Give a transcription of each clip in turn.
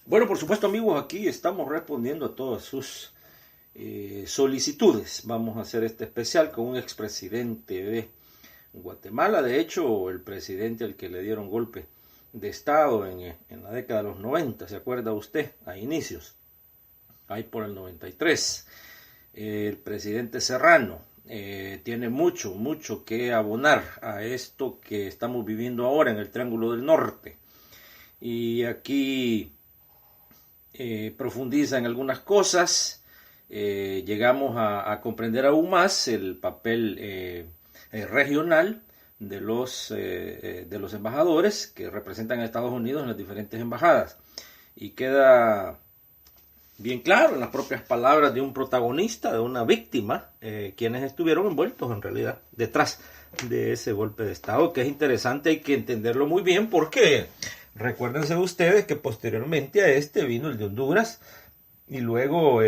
Bueno, por supuesto, amigos, aquí estamos respondiendo a todas sus solicitudes. Vamos a hacer este especial con un expresidente de Guatemala. De hecho, el presidente al que le dieron golpe de Estado en la década de los 90, ¿se acuerda usted? A inicios, ahí por el 93. El presidente Serrano tiene mucho que abonar a esto que estamos viviendo ahora en el Triángulo del Norte. Y aquí profundiza en algunas cosas, llegamos a comprender aún más el papel regional de los embajadores que representan a Estados Unidos en las diferentes embajadas. Y queda bien claro en las propias palabras de un protagonista, de una víctima, quienes estuvieron envueltos en realidad detrás de ese golpe de Estado, que es interesante, hay que entenderlo muy bien porque recuérdense ustedes que posteriormente a este vino el de Honduras y luego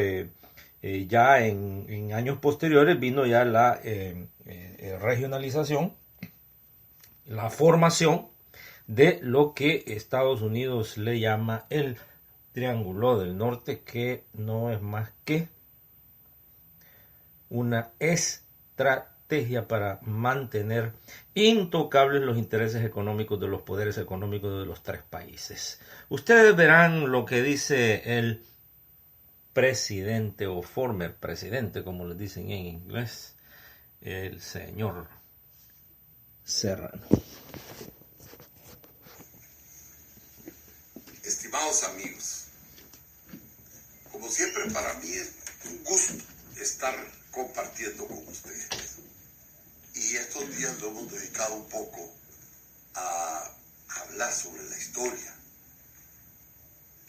ya en años posteriores vino ya la regionalización, la formación de lo que Estados Unidos le llama el Triángulo del Norte, que no es más que una estrategia para mantener intocables los intereses económicos de los poderes económicos de los tres países. Ustedes verán lo que dice el presidente o former presidente, como les dicen en inglés, el señor Serrano. Estimados amigos, como siempre para mí es un gusto estar compartiendo con ustedes. Y estos días lo hemos dedicado un poco a hablar sobre la historia.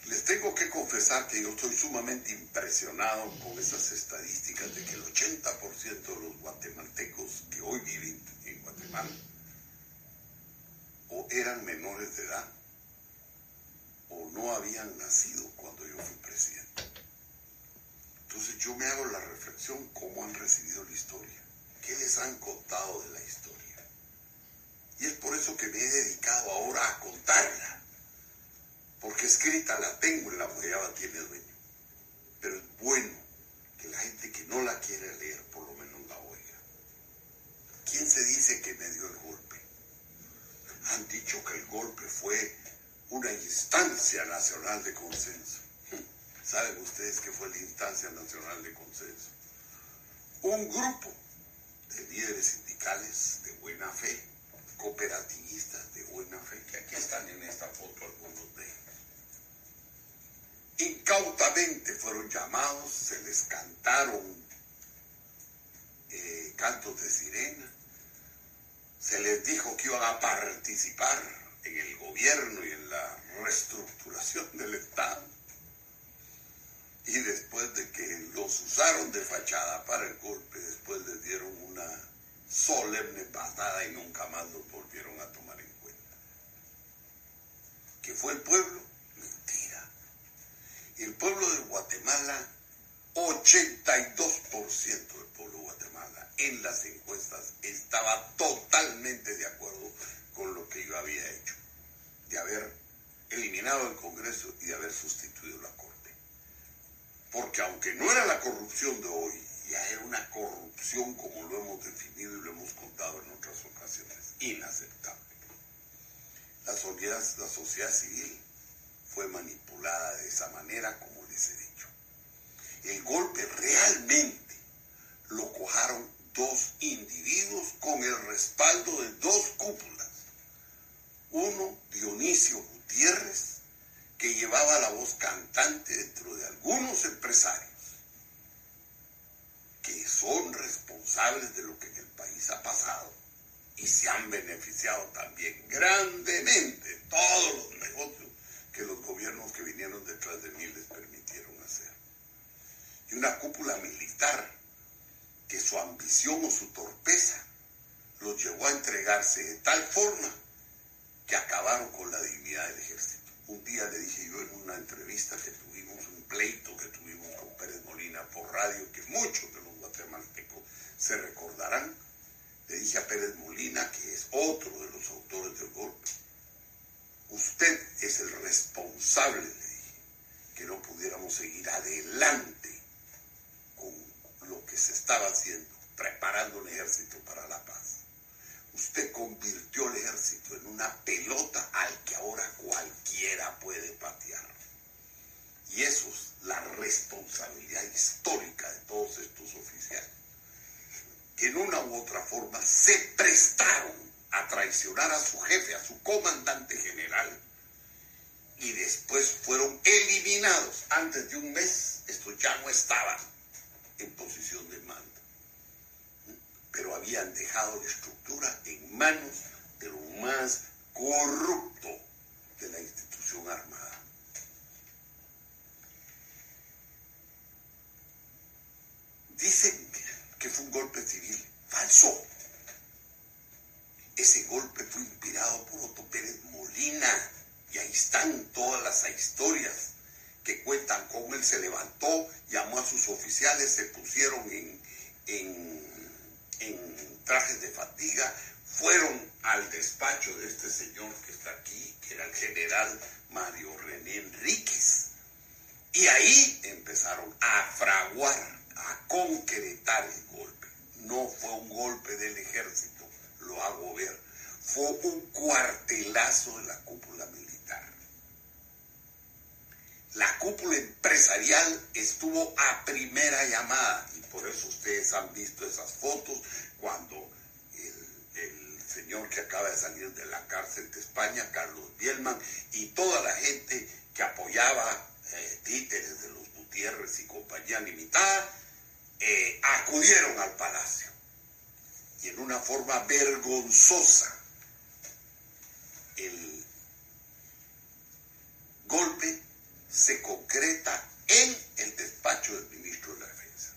Les tengo que confesar que yo estoy sumamente impresionado con esas estadísticas de que el 80% de los guatemaltecos que hoy viven en Guatemala o eran menores de edad o no habían nacido cuando yo fui presidente. Entonces yo me hago la reflexión, ¿cómo han recibido la historia? ¿Qué les han contado de la historia? Y es por eso que me he dedicado ahora a contarla, porque escrita la tengo en la ya tiene dueño. Pero es bueno que la gente que no la quiere leer por lo menos la oiga. ¿Quién se dice que me dio el golpe? Han dicho que el golpe fue una instancia nacional de consenso. ¿Saben ustedes qué fue la instancia nacional de consenso? Un grupo de líderes sindicales de buena fe, cooperativistas de buena fe, que aquí están en esta foto algunos de ellos. Incautamente fueron llamados, se les cantaron cantos de sirena, se les dijo que iban a participar en el gobierno y en la reestructuración del Estado. Y después de que los usaron de fachada para el golpe, después les dieron una solemne patada y nunca más los volvieron a tomar en cuenta. ¿Qué fue el pueblo? Mentira. El pueblo de Guatemala, 82% del pueblo de Guatemala en las encuestas estaba totalmente de acuerdo con lo que yo había hecho, de haber eliminado el Congreso y de haber sustituido la Corte. Porque aunque no era la corrupción de hoy, ya era una corrupción como lo hemos definido y lo hemos contado en otras ocasiones, inaceptable. La sociedad civil fue manipulada de esa manera como les he dicho. El golpe realmente lo cojaron dos individuos con el respaldo de dos cúpulas. Uno, Dionisio Gutiérrez, que llevaba la voz cantante dentro de algunos empresarios que son responsables de lo que en el país ha pasado y se han beneficiado también grandemente de todos los negocios que los gobiernos que vinieron detrás de mí les permitieron hacer. Y una cúpula militar que su ambición o su torpeza los llevó a entregarse de tal forma que acabaron con la dignidad del ejército. Un día le dije yo en una entrevista que tuvimos, un pleito que tuvimos con Pérez Molina por radio, que muchos de los guatemaltecos se recordarán, le dije a Pérez Molina, que es otro de los autores del golpe, usted es el responsable, le dije, que no pudiéramos seguir adelante con lo que se estaba haciendo, preparando un ejército para la paz. Usted convirtió el ejército en una pelota al que ahora cualquiera puede patear. Y eso es la responsabilidad histórica de todos estos oficiales, que en una u otra forma se prestaron a traicionar a su jefe, a su comandante general, y después fueron eliminados. Antes de un mes, estos ya no estaban en posición de mando, pero habían dejado la estructura en manos de lo más corrupto de la institución armada. Dicen que fue un golpe civil. Falso. Ese golpe fue inspirado por Otto Pérez Molina. Y ahí están todas las historias que cuentan cómo él se levantó, llamó a sus oficiales, se pusieron en trajes de fatiga, fueron al despacho de este señor que está aquí, que era el general Mario René Enríquez. Y ahí empezaron a fraguar, a concretar el golpe. No fue un golpe del ejército, lo hago ver. Fue un cuartelazo de la cúpula militar. La cúpula empresarial estuvo a primera llamada y por eso ustedes han visto esas fotos cuando el señor que acaba de salir de la cárcel de España, Carlos Bielman, y toda la gente que apoyaba títeres de los Gutiérrez y compañía limitada, acudieron al palacio. Y en una forma vergonzosa, el golpe se concreta en el despacho del ministro de la Defensa.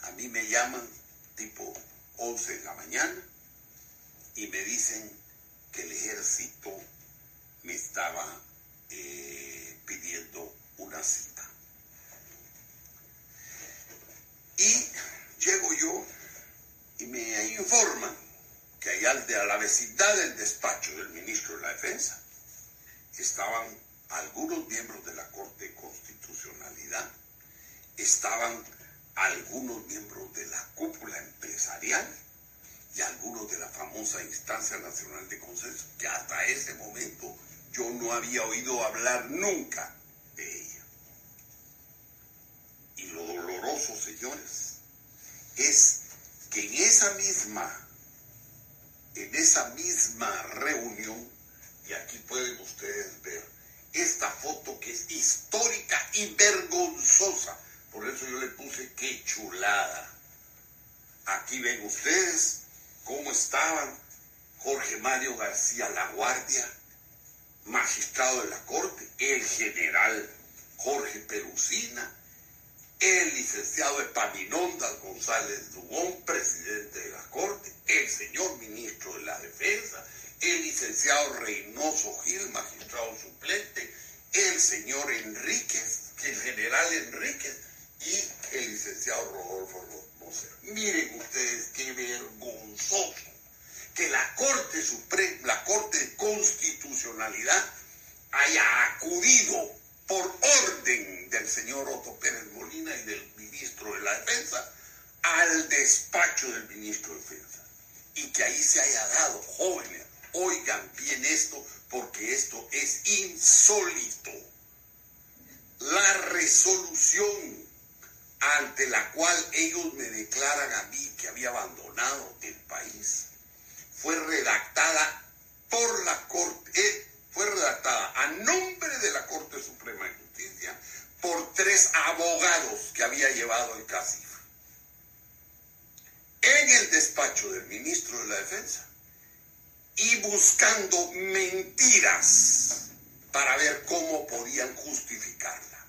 A mí me llaman tipo 11 de la mañana y me dicen que el ejército me estaba pidiendo una cita. Y llego yo y me informan que allá a la vecindad del despacho del ministro de la Defensa estaban algunos miembros de la Corte de Constitucionalidad, estaban algunos miembros de la cúpula empresarial y algunos de la famosa Instancia Nacional de Consenso, que hasta ese momento yo no había oído hablar nunca de ella. Y lo doloroso, señores, es que en esa misma reunión, y aquí pueden ustedes ver esta foto que es histórica y vergonzosa, por eso yo le puse qué chulada. Aquí ven ustedes cómo estaban Jorge Mario García Laguardia, magistrado de la Corte, el general Jorge Perusina, el licenciado Epaminondas González Dubón, presidente de la Corte, el señor ministro de la Defensa, el licenciado Reynoso Gil, magistrado suplente, el señor Enríquez, el general Enríquez, y el licenciado Rodolfo Moser. Miren ustedes qué vergonzoso que la Corte Suprema, la Corte de Constitucionalidad, haya acudido por orden del señor Otto Pérez Molina y del ministro de la Defensa al despacho del ministro de Defensa. Y que ahí se haya dado, jóvenes, oigan bien esto, porque esto es insólito. La resolución ante la cual ellos me declaran a mí que había abandonado el país fue redactada por la Corte, fue redactada a nombre de la Corte Suprema de Justicia por 3 abogados que había llevado el CACIF en el despacho del ministro de la Defensa y buscando mentiras para ver cómo podían justificarla.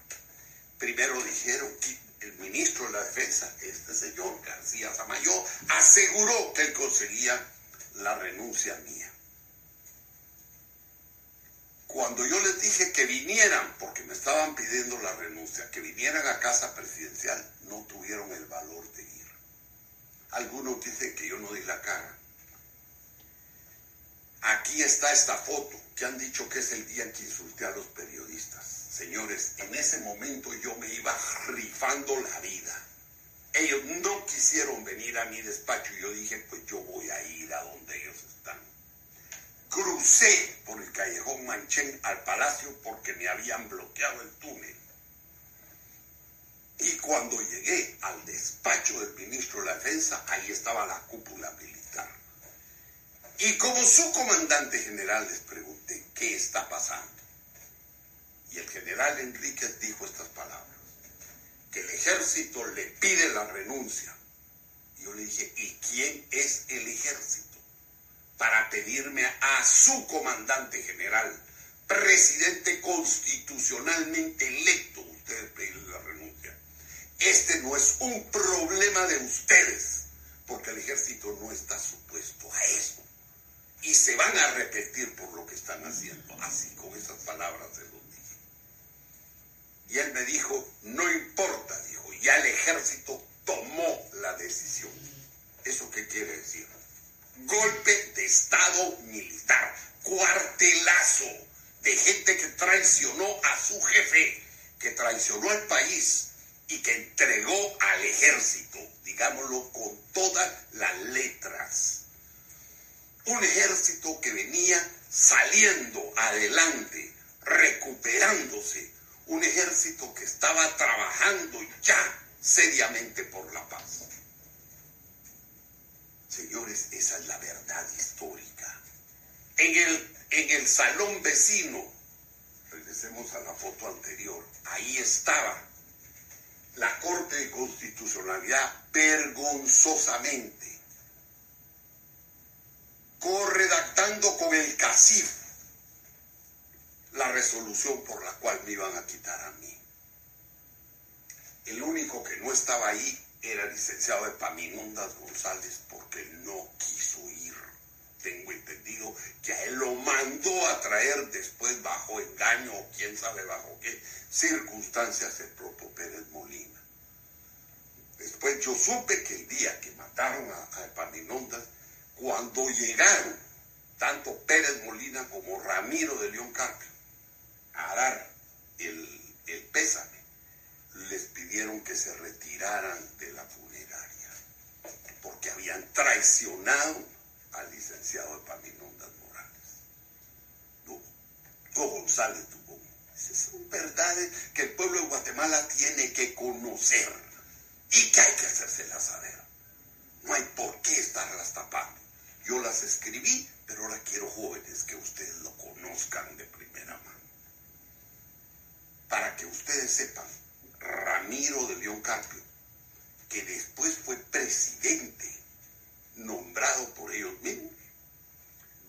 Primero dijeron que el ministro de la Defensa, este señor García Samayoa, aseguró que él conseguía la renuncia mía. Cuando yo les dije que vinieran, porque me estaban pidiendo la renuncia, que vinieran a Casa Presidencial, no tuvieron el valor de ir. Algunos dicen que yo no di la cara. Aquí está esta foto, que han dicho que es el día en que insulté a los periodistas. Señores, en ese momento yo me iba rifando la vida. Ellos no quisieron venir a mi despacho y yo dije, pues yo voy a ir a donde ellos están. Crucé por el callejón Manchén al palacio porque me habían bloqueado el túnel. Y cuando llegué al despacho del ministro de la Defensa, ahí estaba la cúpula militar. Y como su comandante general les pregunté, ¿qué está pasando? Y el general Enríquez dijo estas palabras, que el ejército le pide la renuncia. Y yo le dije, ¿y quién es el ejército? Para pedirme a su comandante general, presidente constitucionalmente electo, ustedes pedirle la renuncia. Este no es un problema de ustedes, porque el ejército no está supuesto a eso. Y se van a arrepentir por lo que están haciendo. Así, con esas palabras se los dije. Y él me dijo, no importa, dijo, ya el ejército tomó la decisión. ¿Eso qué quiere decir? Golpe de estado militar, cuartelazo de gente que traicionó a su jefe, que traicionó al país y que entregó al ejército, digámoslo con todas las letras. Un ejército que venía saliendo adelante, recuperándose, un ejército que estaba trabajando ya seriamente por la paz. Señores, esa es la verdad histórica. En el salón vecino, regresemos a la foto anterior, ahí estaba la Corte de Constitucionalidad vergonzosamente corredactando con el CACIF la resolución por la cual me iban a quitar a mí. El único que no estaba ahí era el licenciado Epaminondas González, porque no quiso ir. Tengo entendido que a él lo mandó a traer después bajo engaño o quién sabe bajo qué circunstancias el propio Pérez Molina. Después yo supe que el día que mataron a Epaminondas, cuando llegaron tanto Pérez Molina como Ramiro de León Carpio a dar el pésame, les pidieron que se retiraran de la funeraria porque habían traicionado al licenciado Epaminondas Morales. Hugo González Dubón. Esas son verdades que el pueblo de Guatemala tiene que conocer y que hay que hacérselas saber. No hay por qué estarlas tapando. Yo las escribí, pero ahora quiero, jóvenes, que ustedes lo conozcan de primera mano. Para que ustedes sepan, Ramiro de León Carpio, que después fue presidente nombrado por ellos mismos,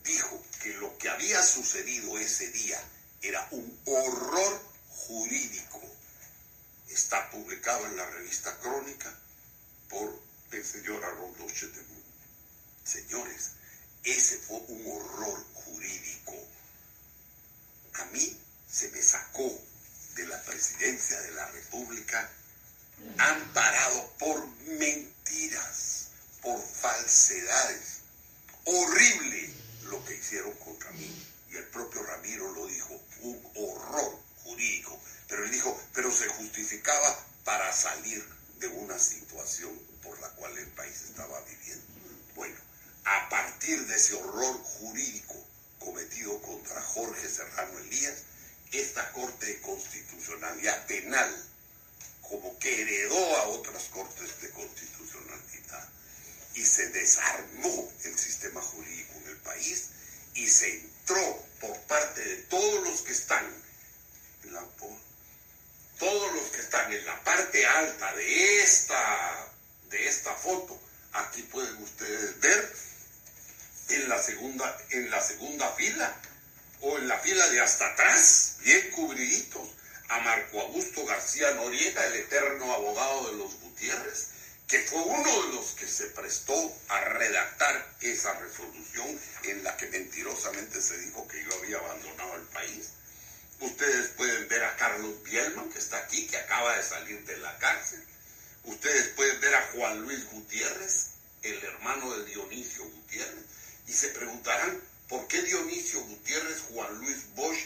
dijo que lo que había sucedido ese día era un horror jurídico. Está publicado en la revista Crónica por el señor Haroldo Chetemún. Señores, ese fue un horror jurídico. A mí se me sacó de la presidencia de la República amparado por mentiras, por falsedades. Horrible lo que hicieron contra mí. Y el propio Ramiro lo dijo, un horror jurídico. Pero él dijo, pero se justificaba para salir de una situación por la cual el país estaba viviendo. Bueno, a partir de ese horror jurídico cometido contra Jorge Serrano Elías, esta Corte de Constitucionalidad Penal, como que heredó a otras cortes de constitucionalidad, y se desarmó el sistema jurídico en el país, y se entró por parte de todos los que están en la parte alta de esta foto. Aquí pueden ustedes ver en la segunda fila o en la fila de hasta atrás, bien cubriditos, a Marco Augusto García Noriega, el eterno abogado de los Gutiérrez, que fue uno de los que se prestó a redactar esa resolución en la que mentirosamente se dijo que yo había abandonado el país. Ustedes pueden ver a Carlos Bielman, que está aquí, que acaba de salir de la cárcel. Ustedes pueden ver a Juan Luis Gutiérrez, el hermano de Dionisio Gutiérrez, y se preguntarán, ¿por qué Dionisio Gutiérrez, Juan Luis Bosch